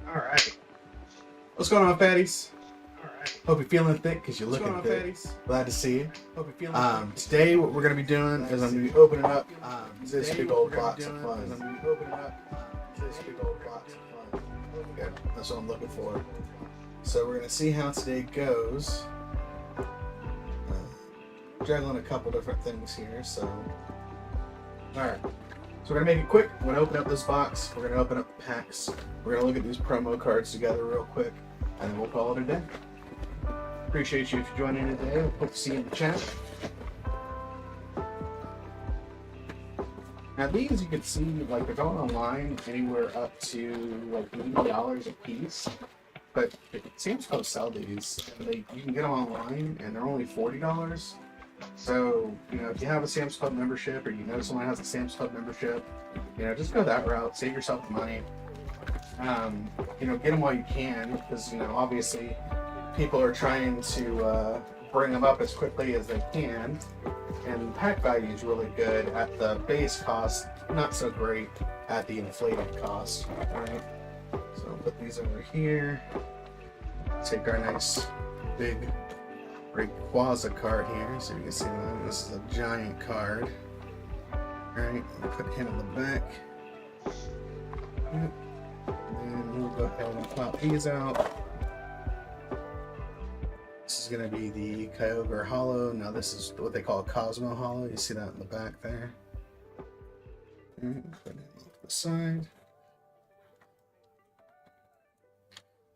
All right. What's going on, fatties? All right. Hope you're feeling thick because you're looking thick. Fatties? Glad to see you. Hope you're feeling thick. Today, what we're going to be doing is I'm going to be opening up this big old box of fun. Okay, that's what I'm looking for. So we're going to see how today goes. Juggling a couple different things here, so. Alright. So we're going to make it quick. We're going to open up this box. We're going to open up the packs. We're going to look at these promo cards together real quick. And then we'll call it a day. Appreciate you for joining today. Hope to see you in the chat. Now these you can see, like, they're going online anywhere up to like $80 a piece. But Sam's Club sell these. And you can get them online and they're only $40. So, if you have a Sam's Club membership or you know someone has a Sam's Club membership, just go that route, save yourself the money. Get them while you can, because, obviously people are trying to bring them up as quickly as they can. And pack value is really good at the base cost, not so great at the inflated cost. Alright, so I'll put these over here. Take our nice big Rayquaza card here, so you can see that this is a giant card. Alright, we'll put him in the back. And then we'll go ahead and pop these out. This is going to be the Kyogre Hollow. Now this is what they call a Cosmo Hollow. You see that in the back there. Alright, put it on the side.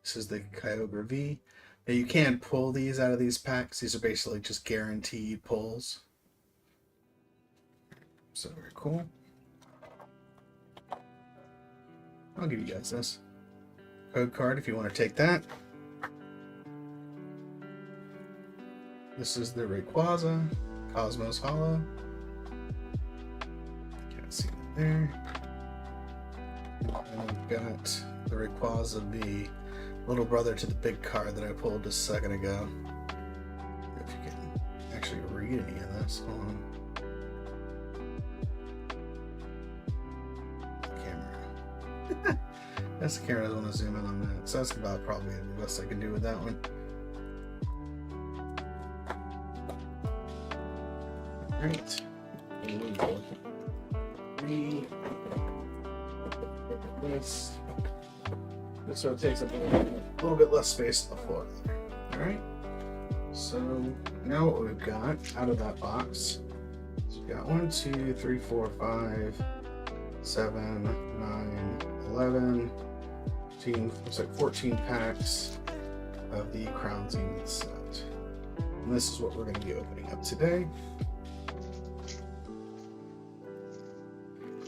This is the Kyogre V. Now you can pull these out of these packs. These are basically just guaranteed pulls. So very cool. I'll give you guys this code card if you want to take that. This is the Rayquaza Cosmos Hollow. Can't see it there. And we've got the Rayquaza V, little brother to the big card that I pulled just a second ago. If you can actually read any of this. Hold on. Camera. That's the camera. I want to zoom in on that. So that's about probably the best I can do with that one. Alright. This so it takes up a little bit less space on the floor there. Alright. So now what we've got out of that box is we've got 1, 2, 3, 4, 5, 7, 9, 11, 15, looks like 14 packs of the Crown Zenith set. And this is what we're going to be opening up today.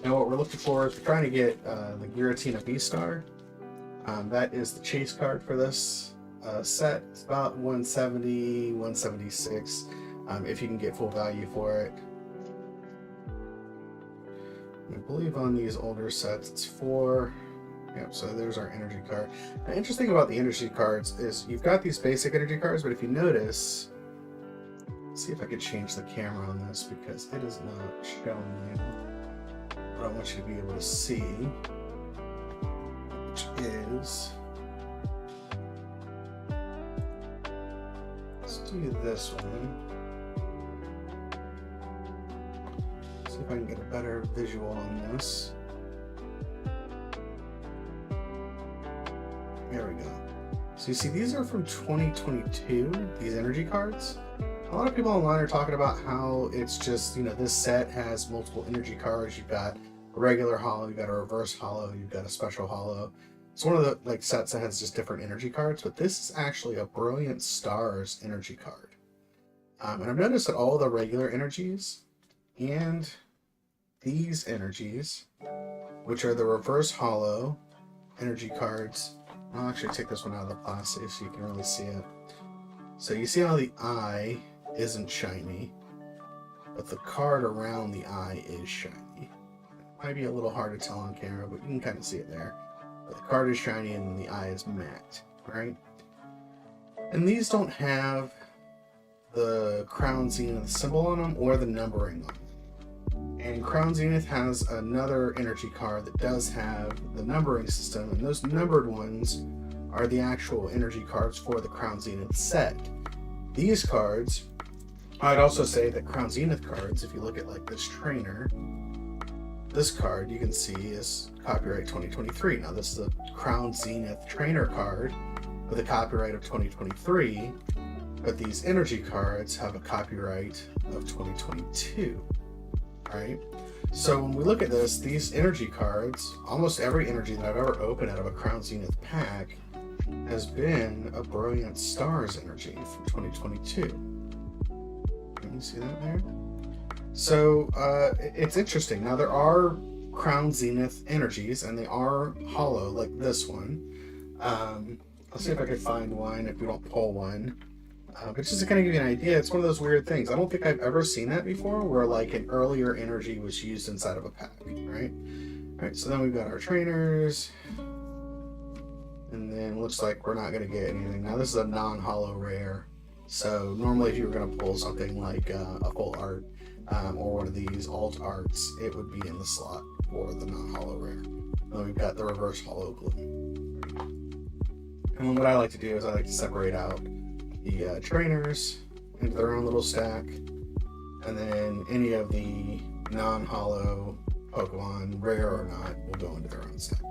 Now what we're looking for is we're trying to get the Giratina VStar. That is the chase card for this set. It's about 170, 176 if you can get full value for it. I believe on these older sets it's 4. Yep, so there's our energy card. The interesting about the energy cards is you've got these basic energy cards, but if you notice, let's see if I could change the camera on this because it is not showing you what I want you to be able to see, which is, let's do this one. See if I can get a better visual on this. There we go. So you see these are from 2022, these energy cards. A lot of people online are talking about how it's just, this set has multiple energy cards. You've got a regular hollow, you've got a reverse hollow, you've got a special hollow. It's one of the sets that has just different energy cards, but this is actually a Brilliant Stars energy card. And I've noticed that all the regular energies and these energies, which are the reverse hollow energy cards, I'll actually take this one out of the plastic so you can really see it. So you see how the eye isn't shiny, but the card around the eye is shiny. Might be a little hard to tell on camera, but you can kind of see it there. But the card is shiny and the eye is matte, right? And these don't have the Crown Zenith symbol on them or the numbering on them. And Crown Zenith has another energy card that does have the numbering system, and those numbered ones are the actual energy cards for the Crown Zenith set. These cards, I'd also say that Crown Zenith cards, if you look at like this trainer, this card you can see is copyright 2023. Now this is a Crown Zenith trainer card with a copyright of 2023, but these energy cards have a copyright of 2022. Right? So when we look at this, these energy cards, almost every energy that I've ever opened out of a Crown Zenith pack has been a Brilliant Stars energy from 2022. Can you see that there? So it's interesting. Now there are Crown Zenith energies, and they are hollow, like this one. Let's see if I could find one if we don't pull one. But just to kind of give you an idea, it's one of those weird things. I don't think I've ever seen that before, where like an earlier energy was used inside of a pack, right? All right, so then we've got our trainers, and then looks like we're not going to get anything. Now this is a non-hollow rare, so normally if you were going to pull something like a full art or one of these alt arts, it would be in the slot for the non-hollow rare. And then we've got the reverse hollow glue. And what I like to do is I like to separate out the trainers into their own little stack, and then any of the non-hollow Pokemon, rare or not, will go into their own stack.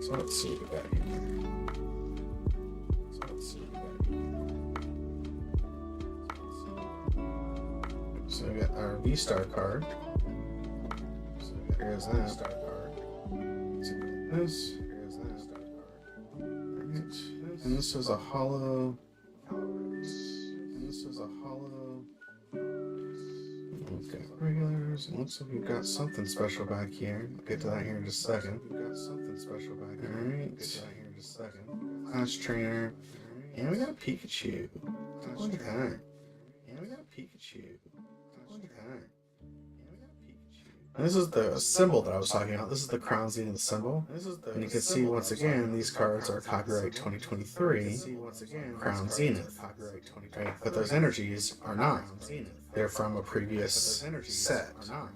So let's see what we got here. So we got our VStar card. So here's that star card. This. Here's that star card. Right. And this is a hollow. We've got regulars. It looks like we've got something special back here. We'll get to that here in just a second. Alright. Class trainer. And we got a Pikachu. Look at that. And this is the symbol that I was talking about. This is the Crown Zenith symbol. And you can see once again, these cards are copyright 2023 Crown Zenith. Right? But those energies are not. They're from a previous set. Go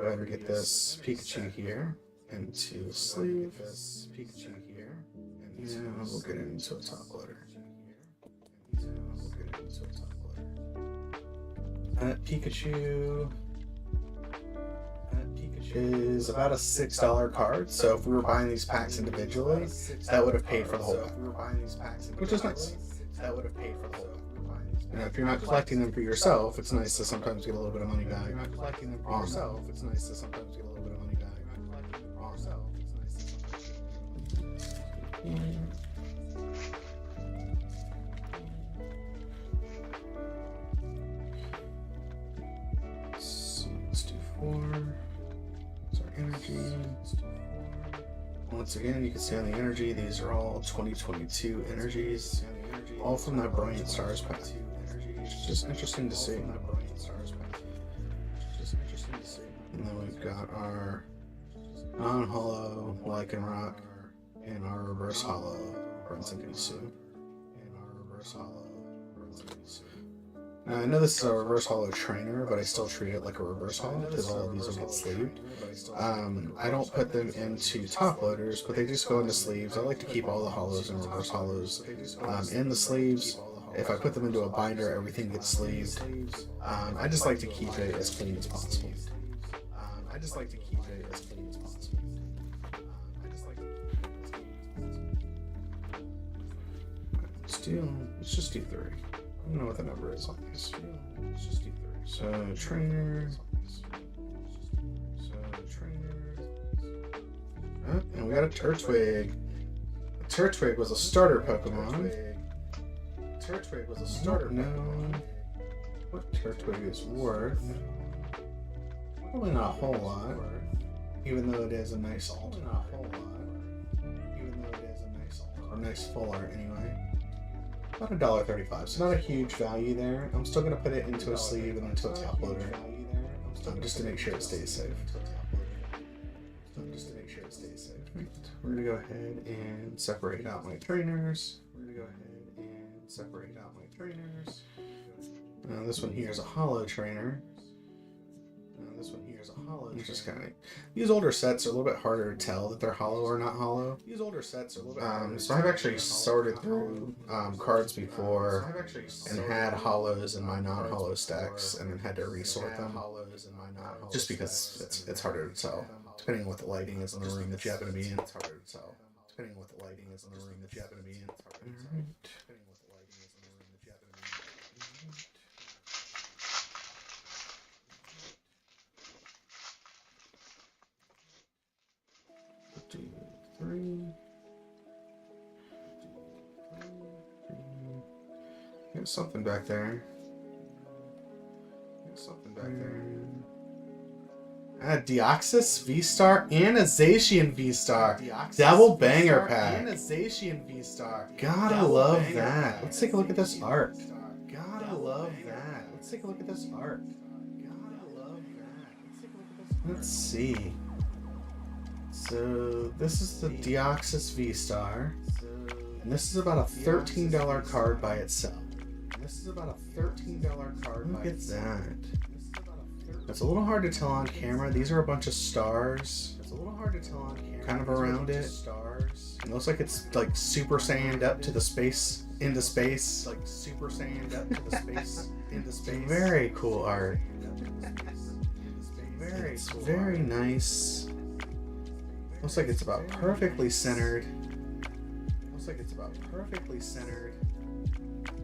ahead and get this Pikachu here into a sleeve. Yeah, we'll get it into a top loader. That Pikachu is about a $6 card, so if we were buying these packs individually, that would have paid for the whole pack, which is nice. You know, if you're not collecting them for yourself, it's nice to sometimes get a little bit of money back. Let's do 4. That's our energy. Once again, you can see on the energy, these are all 2022 energies, all from that Brilliant Stars pack. It's just interesting to see. And then we've got our non-hollow Lycanroc and our reverse hollow Bronzong. Now, I know this is a reverse hollow trainer, but I still treat it like a reverse hollow because all of these will get sleeved. I don't put them into top loaders, but they just go into sleeves. I like to keep all the hollows and reverse hollows in the sleeves. If I put them into a binder, everything gets sleeved. I just like to keep it as clean as possible. Let's just do 3. I don't know what the number is on these. So trainer. Oh, and we got a Turtwig. Turtwig was a starter Pokemon. No. What Turtwig is worth? Probably not a whole lot. Even though it is a nice alt. Or nice full art anyway. About $1.35, so not a huge value there. I'm still going to put it into a sleeve and into a top loader, just to make sure it stays safe. just to make sure it stays safe. Right. We're gonna go ahead and separate out my trainers. This one here is a hollow trainer. Just kind of, these older sets are a little bit harder to tell that they're hollow or not hollow. So I've actually sorted through cards before and had hollows in my non-hollow stacks, and then had to resort them. Just because it's harder to tell, depending on what the lighting is in the room that you happen to be in. It's harder to tell, depending on what the lighting is in the room that you happen to be in. It's harder to tell. There's something back there. A Deoxys VStar and a Zacian VStar. Double banger pack. Gotta love that. Let's take a look at this art. Let's see. So this is the Deoxys VStar. And this is about a $13 card by itself. Look at that. It's a little hard to tell on camera. These are a bunch of stars. Kind of around it. It looks like it's like Super Saiyan'd up to the space, into space. Very cool art. It's very nice. Looks like it's about perfectly centered.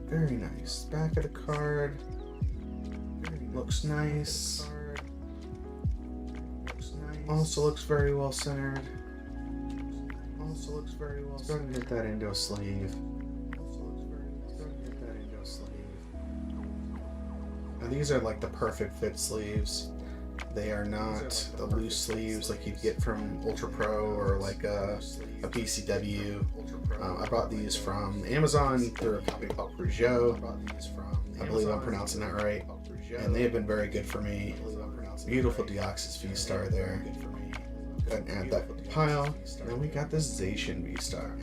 Very nice. Back of the card. Looks nice. Also looks very well centered. Let's go ahead and get that into a sleeve. Now these are like the perfect fit sleeves. They are not the loose sleeves like you'd get from Ultra Pro or like a PCW. I bought these from Amazon through a company called Peugeot. I believe I'm pronouncing that right. And they have been very good for me. Beautiful Deoxys VStar there. Go ahead and add that with the pile. And then we got this Zacian VStar.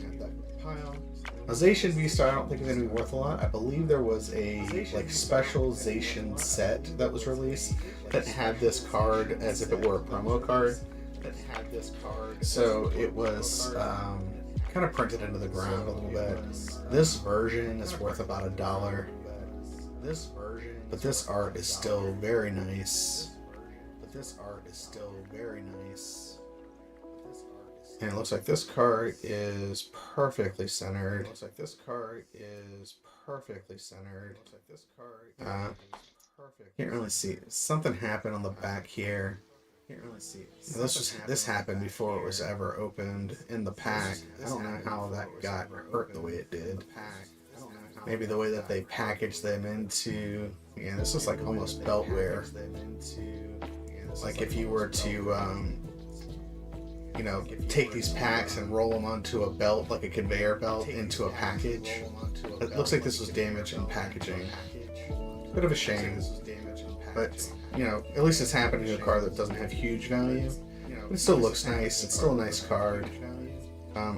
A Zacian VStar I don't think is going to be worth a lot. I believe there was a like special Zacian set that was released that had this card as if it were a promo card. So it was kind of printed into the ground a little bit. This version is worth about $1. But this art is still very nice. And it looks like this card is perfectly centered. Can't really see. Something happened on the back here. This happened before it was ever opened in the pack. I don't know how that got hurt the way it did. Maybe the way that they packaged them into, yeah, this is like almost belt wear. Like if you were to, you know, take these packs and roll them onto a belt, like a conveyor belt, into a package. It looks like this was damaged in packaging. Bit of a shame, but you know, at least it's happening to a card that doesn't have huge value. But it still looks nice. It's still a nice card.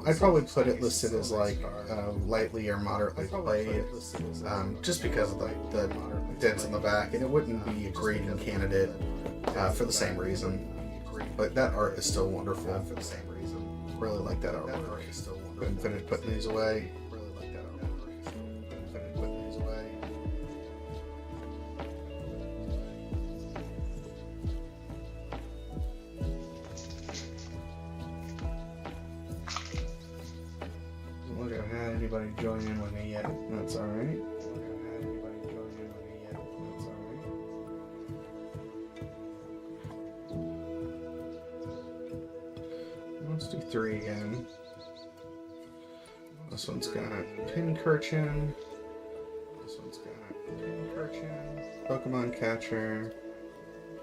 I'd probably put it listed as like lightly or moderately played, just because of the dents in the back, and it wouldn't be a grading candidate for the same reason. But that art is still wonderful. Really like that artwork. Couldn't finish putting these away. Look, I've had anybody join in with me yet. That's alright. Let's do 3 again. This one's got Pincurchin. Pokemon Catcher.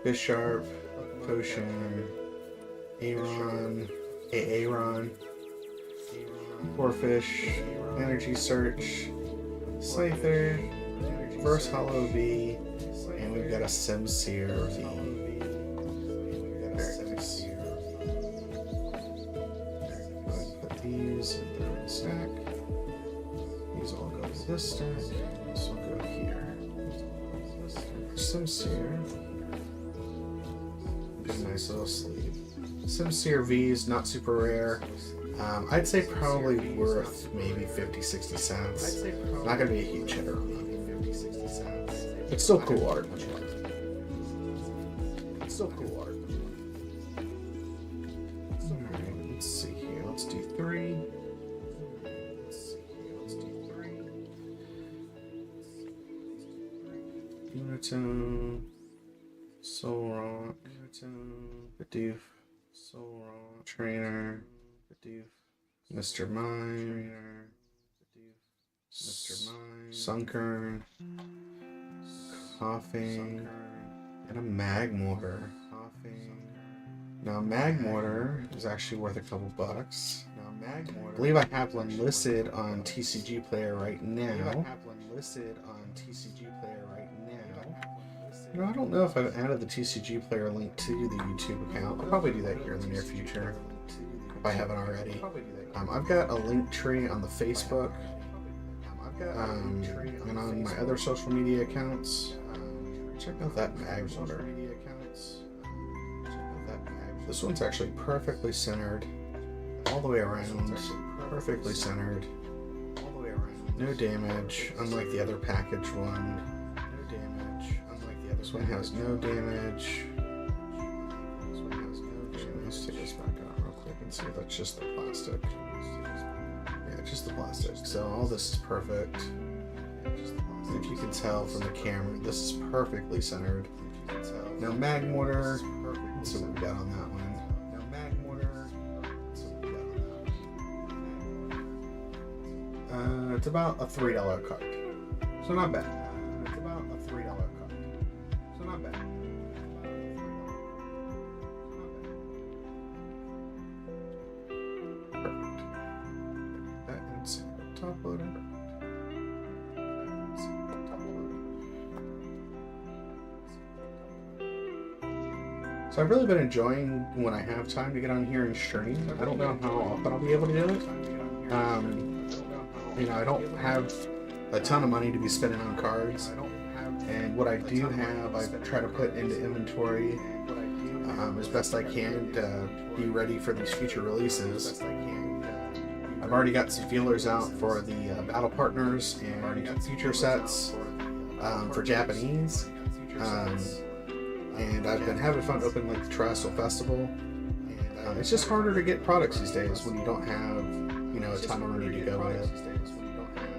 Bisharp. Potion. Aaron. Corphish. Energy Search. Scyther. First Hollow V. And we've got a Simseer V. Very nice. Resistant. So we'll go here. Sincere. Be a nice little sleeve. Sincere V is not super rare. I'd say probably worth maybe 50-60 cents. Not gonna be a huge hitter on them. It's still cool art. It's still cool art. Alright, let's see here. Let's do 3. Unitone, Soul Rock, Bidoof, Soul Rock, Trainer, Bidoof, Mr. Mime, Mr. Mime, Sunkern, Coughing, and a Mag Mortar. Now Mag Mortar is actually worth a couple bucks. I believe I have one listed on TCG Player right now. You know, I don't know if I've added the TCG Player link to the YouTube account. I'll probably do that here in the near future if I haven't already. I've got a link tree on the Facebook and on my other social media accounts. Check out that Mag Mortar. This one's actually perfectly centered all the way around. Perfectly centered. No damage, unlike the other package one. This one has no damage. Let's take this back out real quick and see if that's just the plastic. Yeah, just the plastic. So all this is perfect. If you can tell from the camera, this is perfectly centered. Now Mag Mortar. Let's see what we got on that one. It's about a $3 card. So not bad. It's about a $3 card. So not bad. Perfect. That inside top loader. So I've really been enjoying when I have time to get on here and stream. I don't know how often I'll be able to do it. You know, I don't have a ton of money to be spending on cards, and what I do have, I try to put into inventory as best I can to be ready for these future releases. I've already got some feelers out for the Battle Partners and future sets for Japanese, and I've been having fun opening like the Terrestrial Festival. It's just harder to get products these days when you don't have, you know, a ton of money to go with.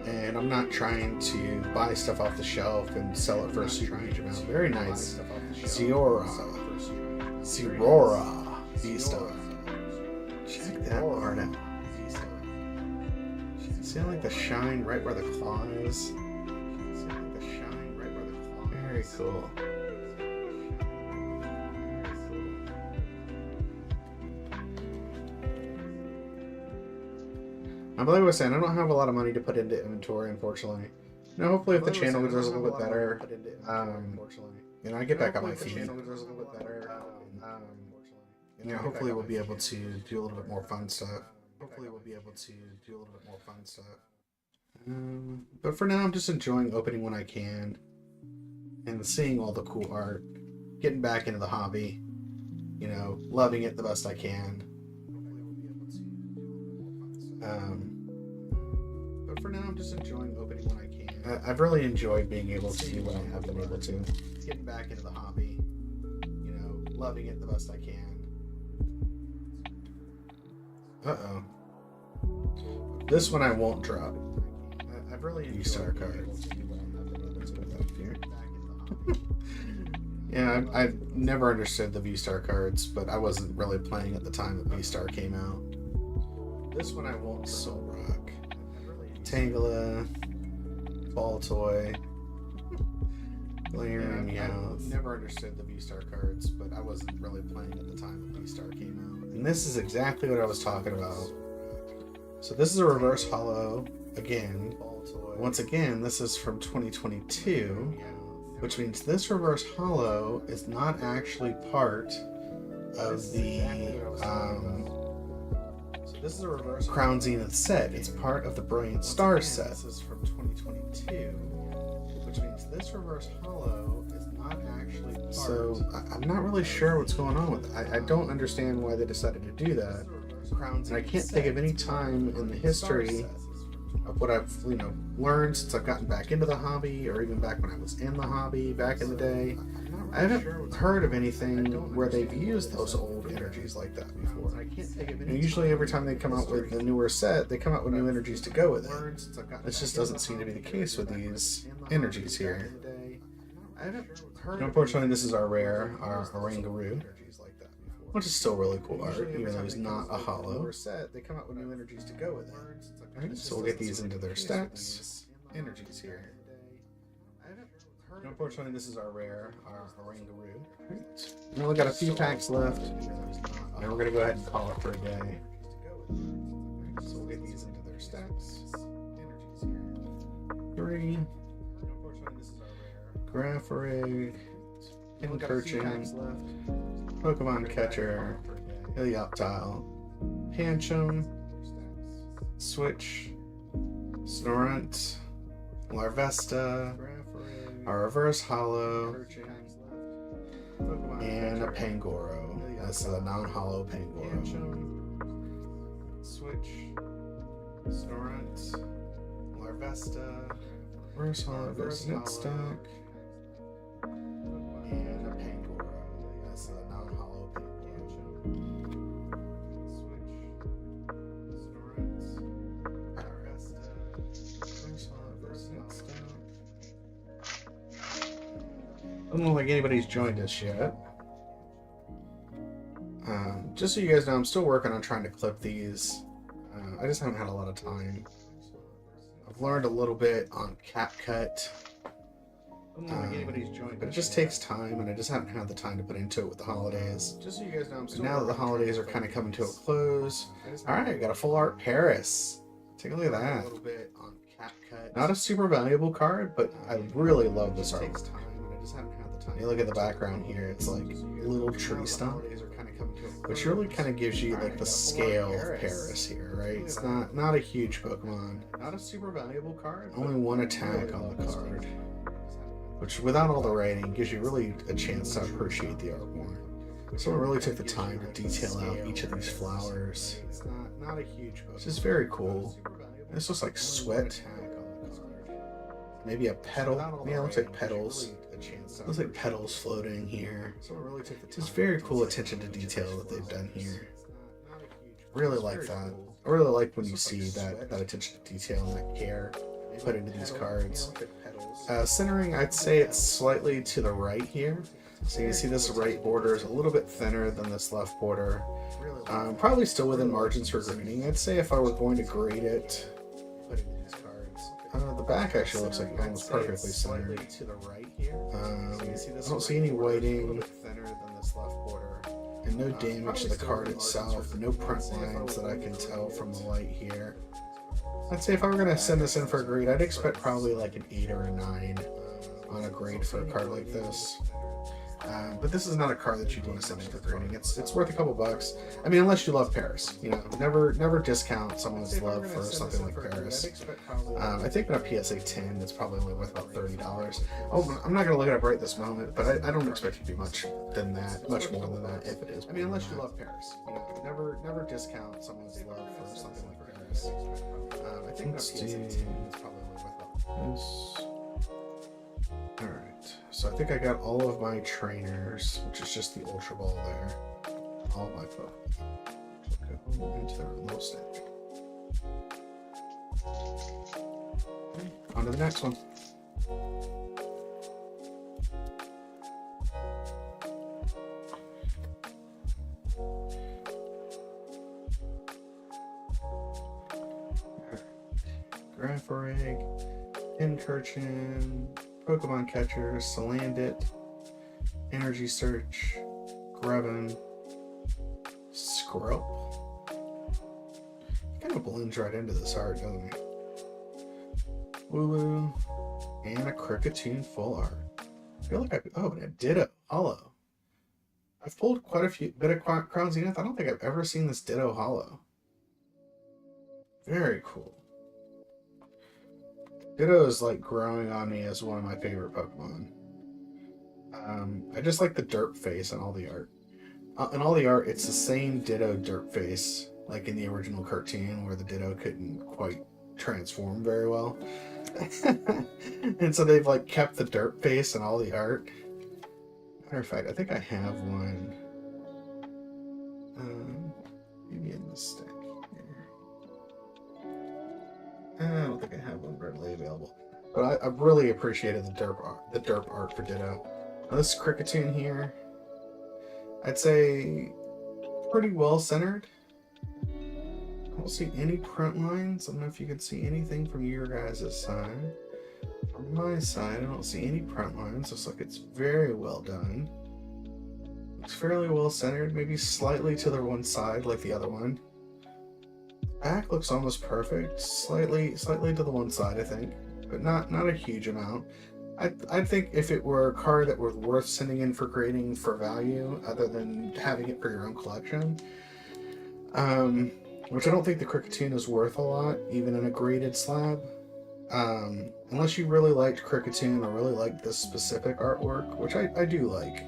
And I'm not trying to buy stuff off the shelf and sell it for a super huge amount. Very nice. Zerora VStar. Check that art out. See like the shine right where the claw is? Very cool. I believe I was saying I don't have a lot of money to put into inventory, unfortunately. You know, hopefully if the channel does a little bit better, you know, I get back on my feet. You know, hopefully we'll be able to do a little bit more fun stuff. But for now, I'm just enjoying opening when I can and seeing all the cool art, getting back into the hobby, you know, loving it the best I can. But for now, I'm just enjoying opening when I can. I've really enjoyed being able to do what I have been able to. Getting back into the hobby, you know, loving it the best I can. Uh-oh. This one I won't drop. I've really VStar card. Let's put that up here. Yeah, I've never understood the VStar cards, but I wasn't really playing at the time that VStar came out. This one I won't. Soul Rock, Tangela, Ball Toy, Glaring Youth. Never understood the VStar cards, but I wasn't really playing at the time that VStar came out. And this is exactly what I was talking about. So this is a reverse holo again. Once again, this is from 2022, which means this reverse holo is not actually part of the So this is a reverse Crown Zenith set. It's part of the Brilliant Stars set. This is from 2022, which means this reverse holo is not actually part. So I'm not really sure what's going on with it. I don't understand why they decided to do that. And I can't think of any time in the history of what I've learned since I've gotten back into the hobby, or even back when I was in the hobby back in the day. I haven't heard of anything where they've used those old energies like that before. Usually every time they come out with a newer set, they come out with new energies to go with it. This just doesn't seem to be the case with these energies here. Unfortunately, this is our rare, our Orangaroo, which is still really cool art, even though he's not a holo. They come out with new energies to go with it. Alright, so we'll get these into their stacks. Energies here. Unfortunately, this is our rare, our Orangaroo. Right. We only got a few packs left. Now we're gonna go ahead and call it for a day. Right, so we'll get these into their stacks. Energies here. 3. Unfortunately, this is our rare. Grapharig, Incursion, Pokemon Catcher, Helioptile, Pancham, Switch, Snorunt, Larvesta, our reverse holo, and a Pangoro. That's a non-holo Pangoro. Switch, Snorunt, Larvesta, reverse holo, Zenith stock, and a Pangoro. That's a non-holo Pangoro. Switch, Snorunt, Larvesta, reverse holo, Zenith stock. Doesn't look like anybody's joined us yet. Just so you guys know, I'm still working on trying to clip these. I just haven't had a lot of time. I've learned a little bit on CapCut. But it just takes time, and I just haven't had the time to put into it with the holidays. Just so you guys know, I'm still now that the holidays are kind of coming to a close. Alright, I got a full art Paris. Take a look at that. Not a super valuable card, but I really love this art. You look at the background here, it's like little tree stump, which really kind of gives you like the scale of Paris here, right? It's not a huge Pokemon. Not a super valuable card. Only one attack on the card, which without all the writing gives you really a chance to appreciate the art more. Someone really took the time to detail out each of these flowers. It's not a huge Pokemon. It's just very cool. This looks like sweat. Maybe a petal. Yeah, it looks like petals. Looks like petals floating here. Just very cool attention to detail that they've done here. Really like that. I really like when you see that attention to detail and that care put into these cards. Centering, I'd say it's slightly to the right here. So you can see this right border is a little bit thinner than this left border. Probably still within margins for grading. I'd say if I were going to grade it, the back actually looks like almost perfectly centered. I don't see any whiting, and no damage to the card itself, no print lines that I can tell from the light here. I'd say if I were going to send this in for a grade, I'd expect probably like an 8 or a 9 on a grade for a card like this. But this is not a card that you'd want to send in for grading. It's worth a couple bucks. I mean, unless you love Paris, never discount someone's love for something like Paris. I think in a PSA 10, it's probably only worth about $30. Oh, I'm not gonna look it up right this moment, but I don't expect it to be much more than that, if it is. I mean, unless you love Paris, never discount someone's love for something like Paris. I think in a PSA 10, it's probably only worth about this. Alright, so I think I got all of my trainers, which is just the Ultra Ball there. All of my Pokemon. Go into their little stack. Okay, on to the next one. Grapharig, Incursion, Pokemon Catcher, Salandit, Energy Search, Grubbin, Scrub. Kind of blends right into this art, doesn't it? Wooloo, and a Kricketune full art. I feel like and a Ditto Hollow. I've pulled quite a bit of Crown Zenith. I don't think I've ever seen this Ditto Hollow. Very cool. Ditto is like growing on me as one of my favorite Pokemon. I just like the derp face and all the art. In all the art, it's the same Ditto derp face, like in the original cartoon, where the Ditto couldn't quite transform very well. And so they've like kept the derp face and all the art. Matter of fact, I think I have one. Maybe in the stack here. I don't think I have one readily available. But I really appreciated the derp art for Ditto. Now this Kricketune here, I'd say pretty well centered. I don't see any print lines. I don't know if you can see anything from your guys' side. From my side, I don't see any print lines. Looks like it's very well done. Looks fairly well centered, maybe slightly to the one side like the other one. Back looks almost perfect, slightly to the one side, I think, but not a huge amount. I think if it were a card that was worth sending in for grading for value, other than having it for your own collection, which I don't think the Kricketune is worth a lot, even in a graded slab. Unless you really liked Kricketune or really liked this specific artwork, which I do like.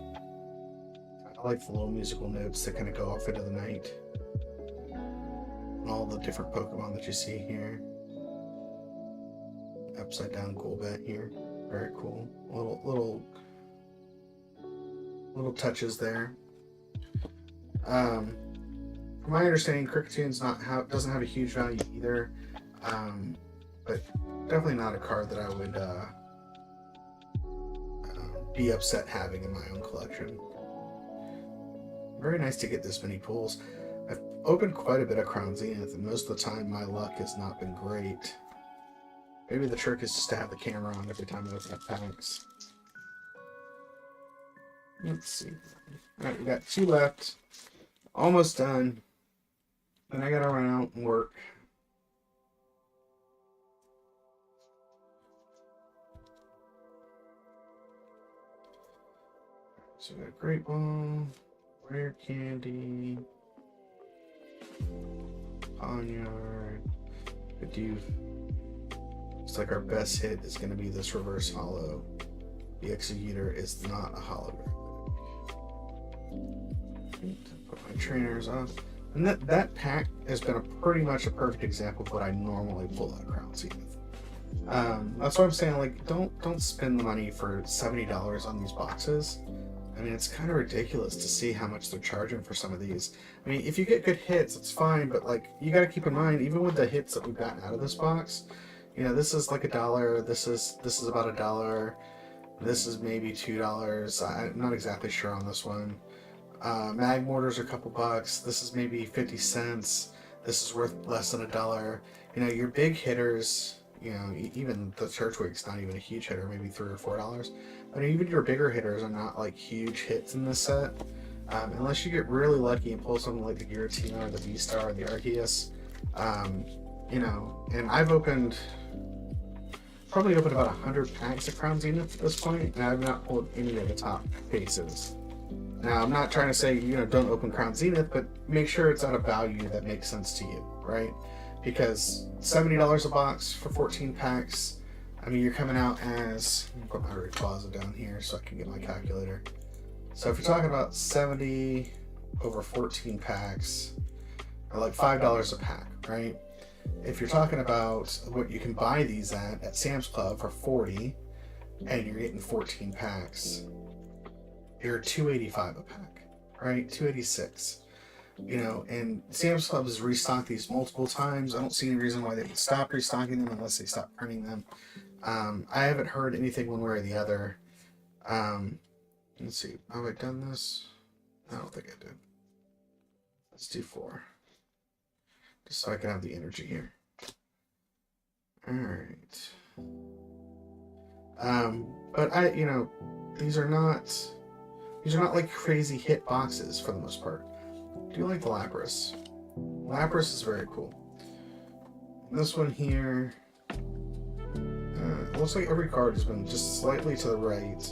I like the little musical notes that kind of go off into the night. And all the different Pokemon that you see here. Upside down Golbat here. Very cool. Little touches there. From my understanding, Kricketune doesn't have a huge value either. But definitely not a card that I would be upset having in my own collection. Very nice to get this many pulls. I've opened quite a bit of Crown Zenith, and most of the time my luck has not been great. Maybe the trick is just to have the camera on every time I open up packs. Let's see. Alright, we got 2 left. Almost done. Then I gotta run out and work. So we got Great Ball, Rare Candy, Ponyard, Bidoof. Looks like our best hit is going to be this reverse holo. The Executor is not a hologram. Put my trainers on. And that pack has been pretty much a perfect example of what I normally pull out of Crown Zenith. That's what I'm saying, like, don't spend the money for $70 on these boxes. I mean, it's kind of ridiculous to see how much they're charging for some of these. I mean, if you get good hits, it's fine, but like, you got to keep in mind, even with the hits that we've gotten out of this box, you know, this is like $1. This is about $1. This is maybe $2. I'm not exactly sure on this one. Mag Mortars are a couple bucks. This is maybe 50 cents. This is worth less than $1. You know, your big hitters, you know, even the Churchwig's not even a huge hitter, maybe $3 or $4. But even your bigger hitters are not like huge hits in this set. Unless you get really lucky and pull something like the Giratina or the VStar or the Arceus. You know, and I've probably opened about 100 packs of Crown Zenith at this point, and I've not pulled any of the top faces. Now, I'm not trying to say, you know, don't open Crown Zenith, but make sure it's at a value that makes sense to you, right? Because $70 a box for 14 packs, I mean, you're coming out as, I'm gonna put my Rayquaza down here so I can get my calculator. So if you're talking about 70 over 14 packs, or like $5 a pack, right? If you're talking about what you can buy these at Sam's Club for $40, and you're getting 14 packs, you're $285 a pack, right? $286. You know, and Sam's Club has restocked these multiple times. I don't see any reason why they would stop restocking them unless they stop printing them. I haven't heard anything one way or the other. Let's see. Have I done this? I don't think I did. Let's do 4. Just so I can have the energy here. Alright. But you know, these are not like crazy hit boxes for the most part. I do like the Lapras. Lapras is very cool. This one here, it looks like every card has been just slightly to the right.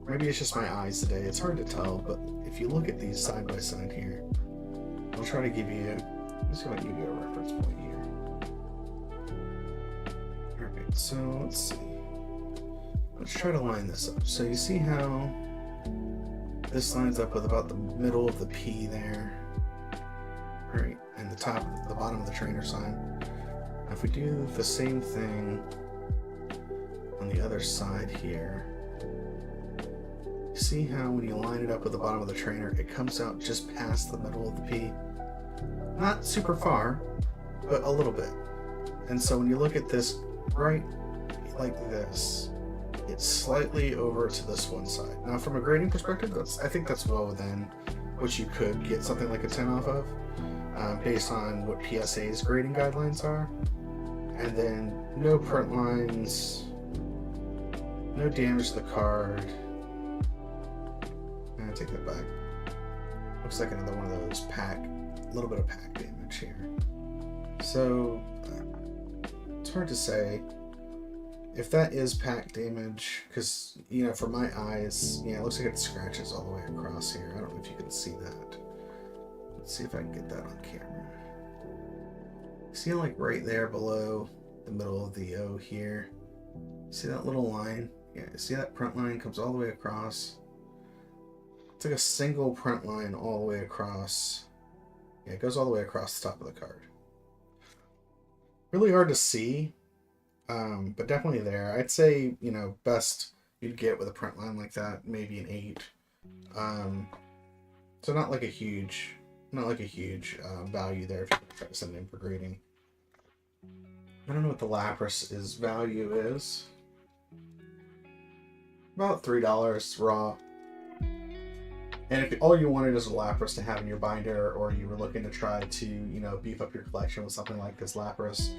Maybe it's just my eyes today. It's hard to tell, but if you look at these side by side here, I'll try to give you, let's see if I can give you a reference point here. Alright, so let's see. Let's try to line this up. So you see how this lines up with about the middle of the P there. Right, and the bottom of the trainer sign. Now if we do the same thing on the other side here, see how when you line it up with the bottom of the trainer, it comes out just past the middle of the P. Not super far, but a little bit. And so when you look at this right like this, it's slightly over to this one side. Now from a grading perspective, I think that's well within what you could get something like a 10 off of, based on what PSA's grading guidelines are. And then no print lines, no damage to the card. I take that back. Looks like another one of those a little bit of pack damage here. So it's hard to say if that is pack damage, because you know, for my eyes, yeah, it looks like it scratches all the way across here. I don't know if you can see that. Let's see if I can get that on camera. See, like right there below the middle of the O here. See that little line? Yeah, see that print line comes all the way across. It's like a single print line all the way across. Yeah, it goes all the way across the top of the card. Really hard to see, but definitely there. I'd say, you know, best you'd get with a print line like that, maybe an 8. So not like a huge value there if you try to send it in for grading. I don't know what the Lapras' value is. About $3 raw. And if all you wanted is a Lapras to have in your binder, or you were looking to try to, you know, beef up your collection with something like this Lapras,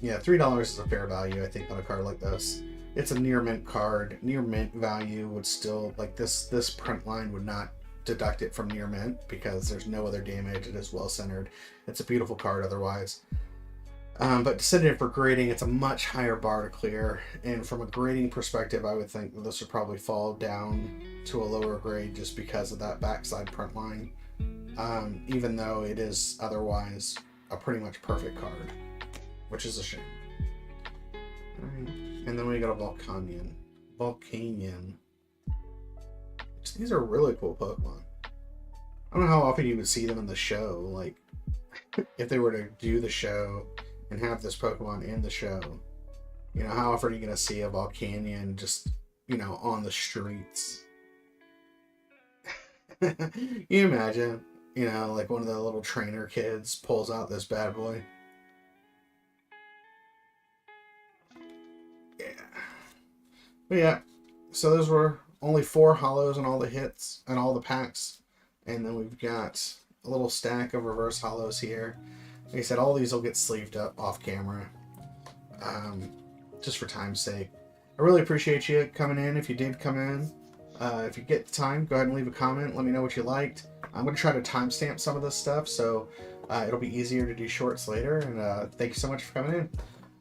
yeah, $3 is a fair value, I think, on a card like this. It's a near mint card. Near mint value would still, like this print line would not deduct it from near mint because there's no other damage. It is well centered. It's a beautiful card otherwise. But to send it in for grading, it's a much higher bar to clear. And from a grading perspective, I would think that this would probably fall down to a lower grade just because of that backside print line. Even though it is otherwise a pretty much perfect card, which is a shame. Alright. And then we got a Volcanion. These are really cool Pokemon. I don't know how often you would see them in the show. Like, if they were to do the show and have this Pokemon in the show, you know, how often are you going to see a Volcanion just, you know, on the streets? You imagine, you know, like one of the little trainer kids pulls out this bad boy. Yeah. But yeah, so those were only 4 holos and all the hits and all the packs. And then we've got a little stack of reverse holos here. Like I said, all these will get sleeved up off camera, just for time's sake. I really appreciate you coming in. If you did come in, if you get the time, go ahead and leave a comment. Let me know what you liked. I'm going to try to timestamp some of this stuff, so it'll be easier to do shorts later. And thank you so much for coming in.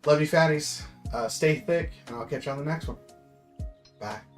Love you, fatties. Stay thick, and I'll catch you on the next one. Bye.